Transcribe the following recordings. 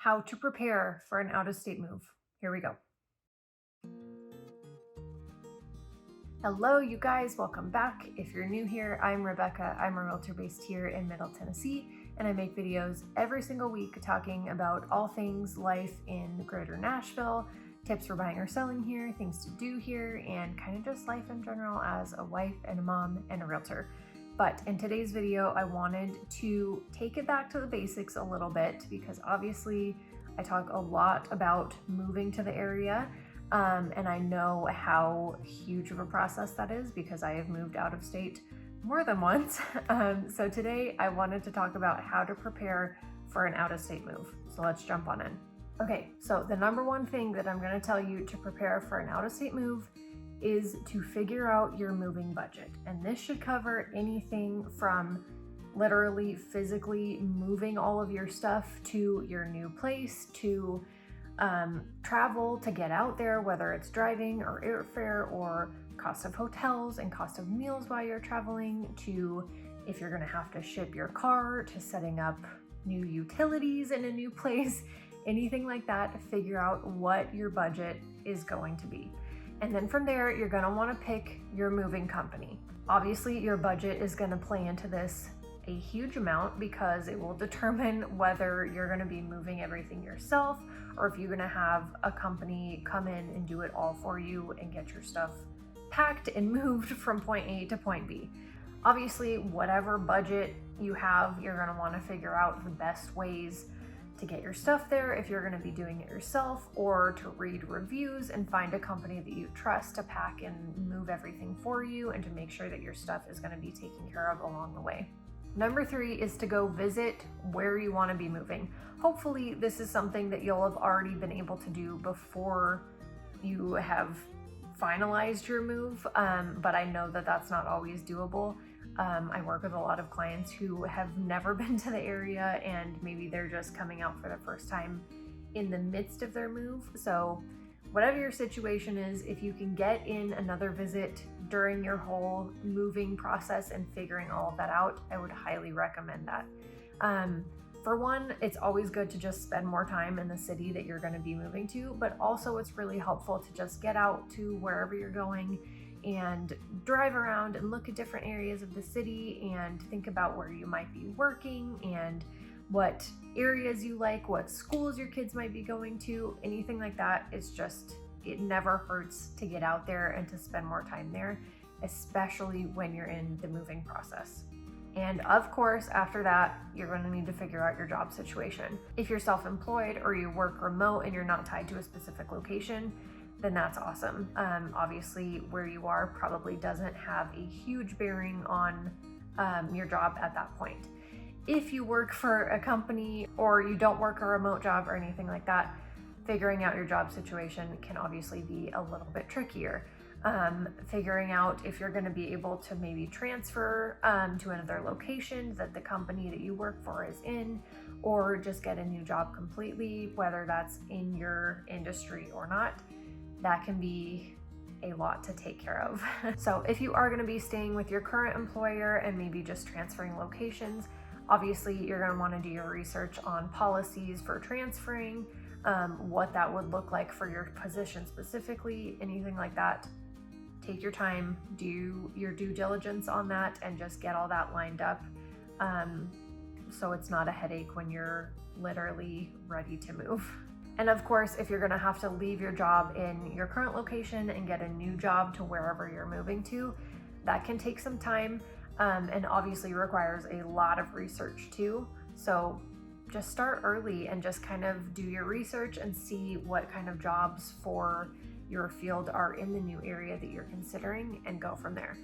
how to prepare for an out-of-state move. Here we go. Hello, you guys, welcome back. If you're new here, I'm Rebecca. I'm a realtor based here in Middle Tennessee, and I make videos every single week talking about all things life in greater Nashville, tips for buying or selling here, things to do here, and kind of just life in general as a wife and a mom and a realtor. But in today's video, I wanted to take it back to the basics a little bit because obviously I talk a lot about moving to the area. And I know how huge of a process that is because I have moved out of state more than once. So today I wanted to talk about how to prepare for an out-of-state move. So let's jump on in. Okay, so the number one thing that I'm going to tell you to prepare for an out-of-state move is to figure out your moving budget. And this should cover anything from literally physically moving all of your stuff to your new place, to travel to get out there, whether it's driving or airfare or cost of hotels and cost of meals while you're traveling, to if you're going to have to ship your car, to setting up new utilities in a new place, anything like that. Figure out what your budget is going to be. And then from there, you're going to want to pick your moving company. Obviously, your budget is going to play into this a huge amount because it will determine whether you're going to be moving everything yourself or if you're going to have a company come in and do it all for you and get your stuff packed and moved from point A to point B. Obviously, whatever budget you have, you're going to want to figure out the best ways to get your stuff there if you're going to be doing it yourself, or to read reviews and find a company that you trust to pack and move everything for you and to make sure that your stuff is going to be taken care of along the way. Number 3 is to go visit where you want to be moving. Hopefully this is something that you'll have already been able to do before you have finalized your move, but I know that that's not always doable. I work with a lot of clients who have never been to the area and maybe they're just coming out for the first time in the midst of their move. So whatever your situation is, if you can get in another visit during your whole moving process and figuring all of that out, I would highly recommend that. For one, it's always good to just spend more time in the city that you're going to be moving to, but also it's really helpful to just get out to wherever you're going and drive around and look at different areas of the city and think about where you might be working and what areas you like, what schools your kids might be going to, anything like that. It never hurts to get out there and to spend more time there, especially when you're in the moving process. And of course, after that, you're going to need to figure out your job situation. If you're self-employed or you work remote and you're not tied to a specific location, then that's awesome. Obviously, where you are probably doesn't have a huge bearing on your job at that point. If you work for a company or you don't work a remote job or anything like that, figuring out your job situation can obviously be a little bit trickier. Figuring out if you're going to be able to maybe transfer to another location that the company that you work for is in, or just get a new job completely, whether that's in your industry or not, that can be a lot to take care of. So if you are going to be staying with your current employer and maybe just transferring locations, obviously you're going to want to do your research on policies for transferring, what that would look like for your position specifically, anything like that. Take your time, do your due diligence on that, and just get all that lined up so it's not a headache when you're literally ready to move. And of course, if you're going to have to leave your job in your current location and get a new job to wherever you're moving to, that can take some time and obviously requires a lot of research too. So just start early and just kind of do your research and see what kind of jobs for your field are in the new area that you're considering and go from there.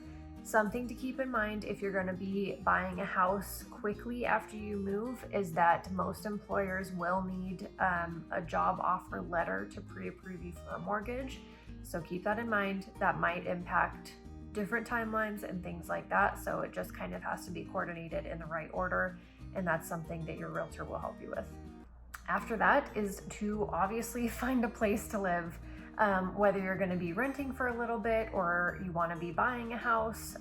Something to keep in mind if you're going to be buying a house quickly after you move is that most employers will need a job offer letter to pre-approve you for a mortgage. So keep that in mind. That might impact different timelines and things like that. So it just kind of has to be coordinated in the right order. And that's something that your realtor will help you with. After that is to obviously find a place to live. Whether you're going to be renting for a little bit or you want to be buying a house,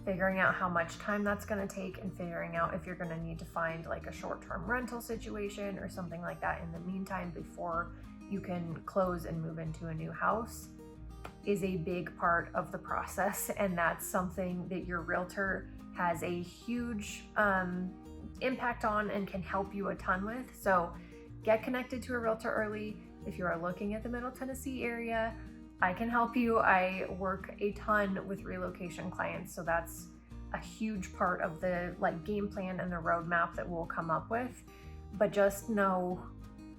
figuring out how much time that's going to take, and figuring out if you're going to need to find like a short-term rental situation or something like that in the meantime before you can close and move into a new house is a big part of the process. And that's something that your realtor has a huge impact on and can help you a ton with. So get connected to a realtor early. If you are looking at the Middle Tennessee area, I can help you. I work a ton with relocation clients, so that's a huge part of the like game plan and the roadmap that we'll come up with. But just know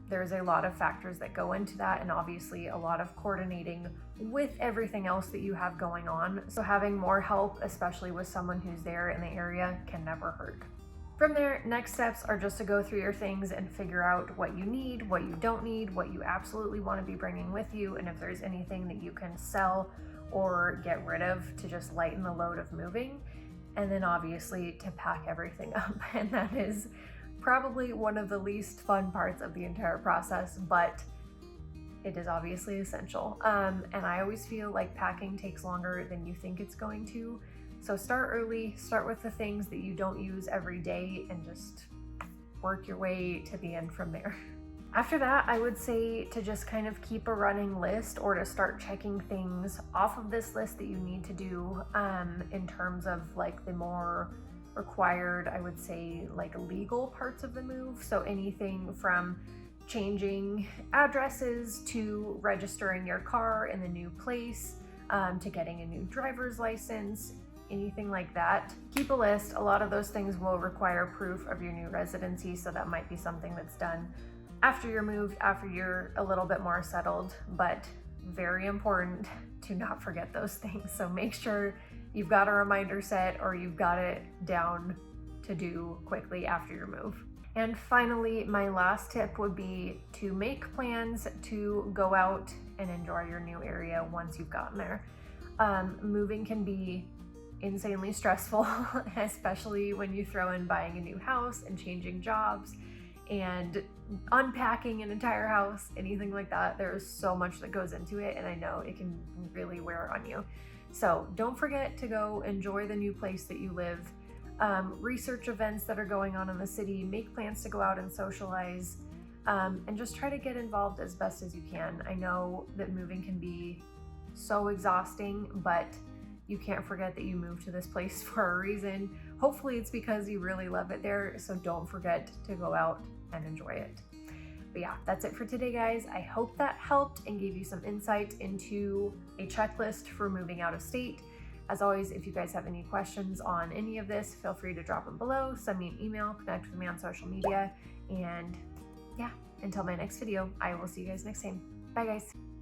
there's a lot of factors that go into that, and obviously a lot of coordinating with everything else that you have going on. So having more help, especially with someone who's there in the area, can never hurt. From there, next steps are just to go through your things and figure out what you need, what you don't need, what you absolutely want to be bringing with you, and if there's anything that you can sell or get rid of to just lighten the load of moving. And then obviously to pack everything up. And that is probably one of the least fun parts of the entire process, but it is obviously essential. And I always feel like packing takes longer than you think it's going to. So start early, start with the things that you don't use every day, and just work your way to the end from there. After that, I would say to just kind of keep a running list, or to start checking things off of this list that you need to do in terms of like the more required, I would say, like legal parts of the move. So anything from changing addresses to registering your car in the new place, to getting a new driver's license, anything like that. Keep a list. A lot of those things will require proof of your new residency, so that might be something that's done after you're moved, after you're a little bit more settled, but very important to not forget those things. So make sure you've got a reminder set, or you've got it down to do quickly after your move. And finally, my last tip would be to make plans to go out and enjoy your new area once you've gotten there. Moving can be insanely stressful, especially when you throw in buying a new house and changing jobs and unpacking an entire house, anything like that. There is so much that goes into it, and I know it can really wear on you. So don't forget to go enjoy the new place that you live. Research events that are going on in the city, make plans to go out and socialize, and just try to get involved as best as you can. I know that moving can be so exhausting, but you can't forget that you moved to this place for a reason. Hopefully it's because you really love it there, so don't forget to go out and enjoy it. But yeah, that's it for today, guys. I hope that helped and gave you some insight into a checklist for moving out of state. As always, if you guys have any questions on any of this, feel free to drop them below, send me an email, connect with me on social media, and yeah, until my next video, I will see you guys next time. Bye, guys.